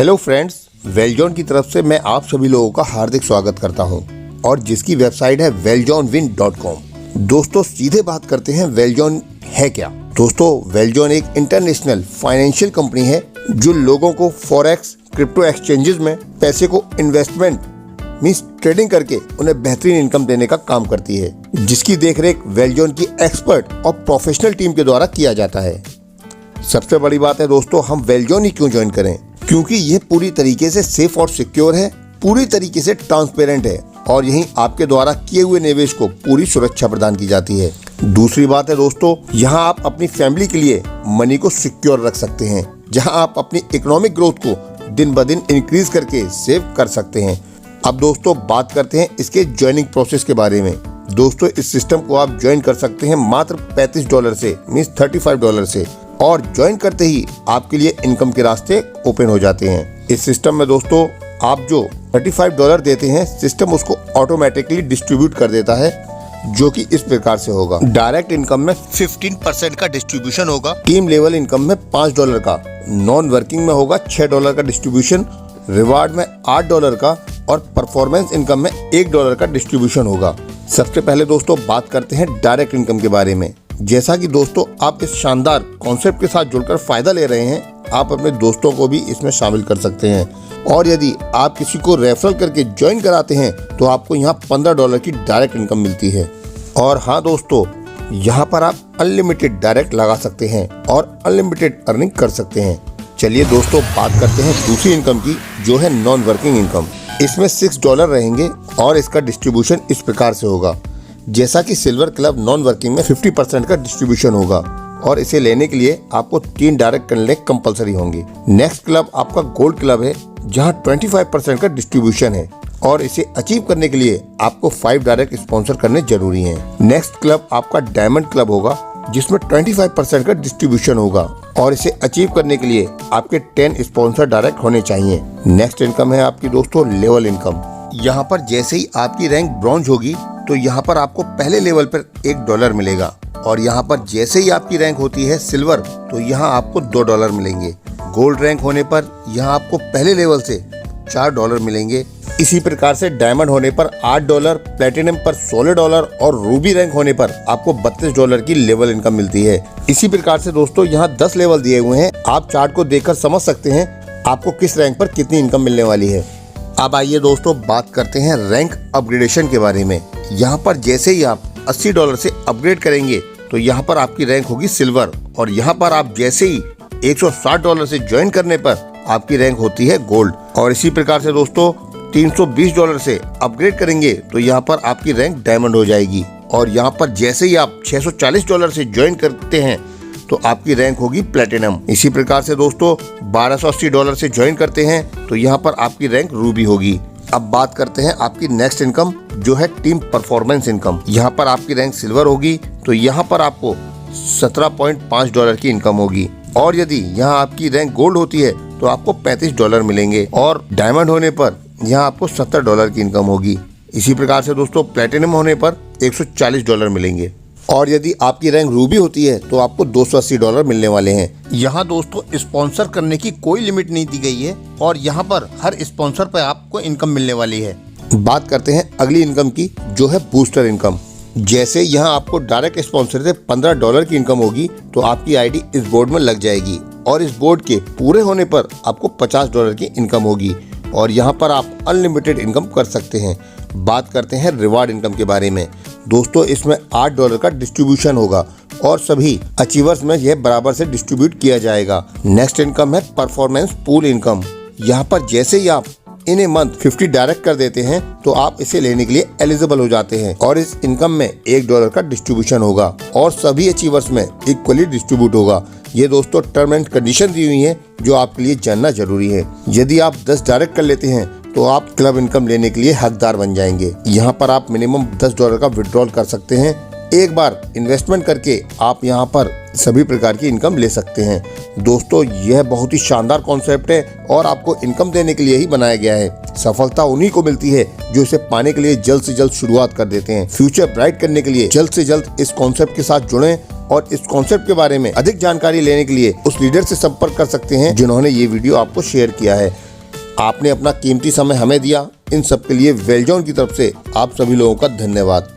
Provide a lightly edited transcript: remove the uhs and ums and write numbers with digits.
Hello friends, वेलजॉन की तरफ से मैं आप सभी लोगों का हार्दिक स्वागत करता हूं और जिसकी वेबसाइट है weljohnwin.com। दोस्तों सीधे बात करते हैं, वेलजॉन है क्या। दोस्तों वेलजॉन एक इंटरनेशनल फाइनेंशियल कंपनी है जो लोगों को फॉरेक्स, क्रिप्टो एक्सचेंजेस में पैसे को इन्वेस्टमेंट मींस ट्रेडिंग करके उन्हें बेहतरीन इनकम देने का काम करती है, जिसकी देखरेख वेलजॉन की एक्सपर्ट और प्रोफेशनल टीम के द्वारा किया जाता है। सबसे बड़ी बात है दोस्तों, हम वेलजॉन ही क्यों ज्वाइन करें, क्योंकि यह पूरी तरीके से सेफ और सिक्योर है, पूरी तरीके से ट्रांसपेरेंट है और यहीं आपके द्वारा किए हुए निवेश को पूरी सुरक्षा प्रदान की जाती है। दूसरी बात है दोस्तों, यहाँ आप अपनी फैमिली के लिए मनी को सिक्योर रख सकते हैं, जहाँ आप अपनी इकोनॉमिक ग्रोथ को दिन ब दिन इंक्रीज करके सेव कर सकते हैं। अब दोस्तों बात करते हैं इसके ज्वाइनिंग प्रोसेस के बारे में। दोस्तों इस सिस्टम को आप ज्वाइन कर सकते हैं मात्र $35 से मीन्स $35 से, और ज्वाइन करते ही आपके लिए इनकम के रास्ते ओपन हो जाते हैं। इस सिस्टम में दोस्तों आप जो $35 देते हैं, सिस्टम उसको ऑटोमेटिकली डिस्ट्रीब्यूट कर देता है, जो कि इस प्रकार से होगा। डायरेक्ट इनकम में 15% का डिस्ट्रीब्यूशन होगा, टीम लेवल इनकम में $5 का, नॉन वर्किंग में होगा $6 का डिस्ट्रीब्यूशन, रिवार्ड में $8 का और परफॉर्मेंस इनकम में $1 का डिस्ट्रीब्यूशन होगा। सबसे पहले दोस्तों बात करते हैं डायरेक्ट इनकम के बारे में। जैसा कि दोस्तों आप इस शानदार कॉन्सेप्ट के साथ जुड़कर फायदा ले रहे हैं, आप अपने दोस्तों को भी इसमें शामिल कर सकते हैं और यदि आप किसी को रेफरल करके ज्वाइन कराते हैं तो आपको यहाँ $15 की डायरेक्ट इनकम मिलती है। और हाँ दोस्तों, यहाँ पर आप अनलिमिटेड डायरेक्ट लगा सकते हैं और अनलिमिटेड अर्निंग कर सकते हैं। चलिए दोस्तों बात करते हैं दूसरी इनकम की, जो है नॉन वर्किंग इनकम। इसमें $6 रहेंगे और इसका डिस्ट्रीब्यूशन इस प्रकार से होगा। जैसा कि सिल्वर क्लब नॉन वर्किंग में 50% का डिस्ट्रीब्यूशन होगा और इसे लेने के लिए आपको 3 डायरेक्ट करने कंपलसरी होंगे। नेक्स्ट क्लब आपका गोल्ड क्लब है, जहां 25% का डिस्ट्रीब्यूशन है और इसे अचीव करने के लिए आपको 5 डायरेक्ट स्पॉन्सर करने जरूरी हैं। नेक्स्ट क्लब आपका डायमंड क्लब होगा, जिसमें 25% का डिस्ट्रीब्यूशन होगा और इसे अचीव करने के लिए आपके 10 स्पॉन्सर डायरेक्ट होने चाहिए। नेक्स्ट इनकम है आपकी दोस्तों लेवल इनकम। यहाँ पर जैसे ही आपकी रैंक ब्रॉन्ज होगी तो यहाँ पर आपको पहले लेवल पर $1 मिलेगा और यहाँ पर जैसे ही आपकी रैंक होती है सिल्वर तो यहाँ आपको $2 मिलेंगे। गोल्ड रैंक होने पर यहाँ आपको पहले लेवल से $4 मिलेंगे। इसी प्रकार से डायमंड होने पर $8, प्लेटिनम पर $16 और रूबी रैंक होने पर आपको $32 की लेवल इनकम मिलती है। इसी प्रकार से दोस्तों यहाँ 10 लेवल दिए हुए हैं, आप चार्ट को देखकर समझ सकते हैं आपको किस रैंक पर कितनी इनकम मिलने वाली है। अब आइए दोस्तों बात करते हैं रैंक अपग्रेडेशन के बारे में। यहाँ पर जैसे ही आप $80 से अपग्रेड करेंगे तो यहाँ पर आपकी रैंक होगी सिल्वर और यहाँ पर आप जैसे ही $160 से ज्वाइन करने पर आपकी रैंक होती है गोल्ड। और इसी प्रकार से दोस्तों $320 से अपग्रेड करेंगे तो यहाँ पर आपकी रैंक डायमंड हो जाएगी और यहाँ पर जैसे ही आप $640 से ज्वाइन करते हैं तो आपकी रैंक होगी प्लेटिनम। इसी प्रकार से दोस्तों $1280 से ज्वाइन करते हैं तो यहाँ पर आपकी रैंक रूबी होगी। अब बात करते हैं आपकी नेक्स्ट इनकम, जो है टीम परफॉर्मेंस इनकम। यहाँ पर आपकी रैंक सिल्वर होगी तो यहाँ पर आपको $17.5 की इनकम होगी और यदि यहाँ आपकी रैंक गोल्ड होती है तो आपको $35 मिलेंगे और डायमंड होने पर यहाँ आपको $70 की इनकम होगी। इसी प्रकार से दोस्तों प्लेटिनम होने पर $140 मिलेंगे और यदि आपकी रैंक रूबी होती है तो आपको $280 मिलने वाले हैं। यहाँ दोस्तों स्पॉन्सर करने की कोई लिमिट नहीं दी गई है और यहाँ पर हर स्पॉन्सर पर आपको इनकम मिलने वाली है। बात करते हैं अगली इनकम की, जो है बूस्टर इनकम। जैसे यहाँ आपको डायरेक्ट स्पॉन्सर से $15 की इनकम होगी तो आपकी आईडी इस बोर्ड में लग जाएगी और इस बोर्ड के पूरे होने पर आपको $50 की इनकम होगी और यहाँ पर आप अनलिमिटेड इनकम कर सकते हैं। बात करते हैं रिवार्ड इनकम के बारे में। दोस्तों इसमें $8 का डिस्ट्रीब्यूशन होगा और सभी अचीवर्स में यह बराबर से डिस्ट्रीब्यूट किया जाएगा। नेक्स्ट इनकम है परफॉर्मेंस पूल इनकम। यहाँ पर जैसे ही आप इन ए मंथ 50 डायरेक्ट कर देते हैं तो आप इसे लेने के लिए एलिजिबल हो जाते हैं और इस इनकम में $1 का डिस्ट्रीब्यूशन होगा और सभी अचीवर्स में इक्वली डिस्ट्रीब्यूट होगा। ये दोस्तों टर्म एंड कंडीशन दी हुई है जो आपके लिए जानना जरूरी है। यदि आप 10 डायरेक्ट कर लेते हैं तो आप क्लब इनकम लेने के लिए हकदार बन जाएंगे। यहाँ पर आप मिनिमम $10 का विड्रॉल कर सकते हैं। एक बार इन्वेस्टमेंट करके आप यहाँ पर सभी प्रकार की इनकम ले सकते हैं। दोस्तों यह बहुत ही शानदार कॉन्सेप्ट है और आपको इनकम देने के लिए ही बनाया गया है। सफलता उन्हीं को मिलती है जो इसे पाने के लिए जल्द से जल्द शुरुआत कर देते हैं। फ्यूचर ब्राइट करने के लिए जल्द से जल्द इस कॉन्सेप्ट के साथ जुड़ें और इस कॉन्सेप्ट के बारे में अधिक जानकारी लेने के लिए उस लीडर से संपर्क कर सकते हैं जिन्होंने ये वीडियो आपको शेयर किया है। आपने अपना कीमती समय हमें दिया। इन सब के लिए वेलजॉन की तरफ से आप सभी लोगों का धन्यवाद।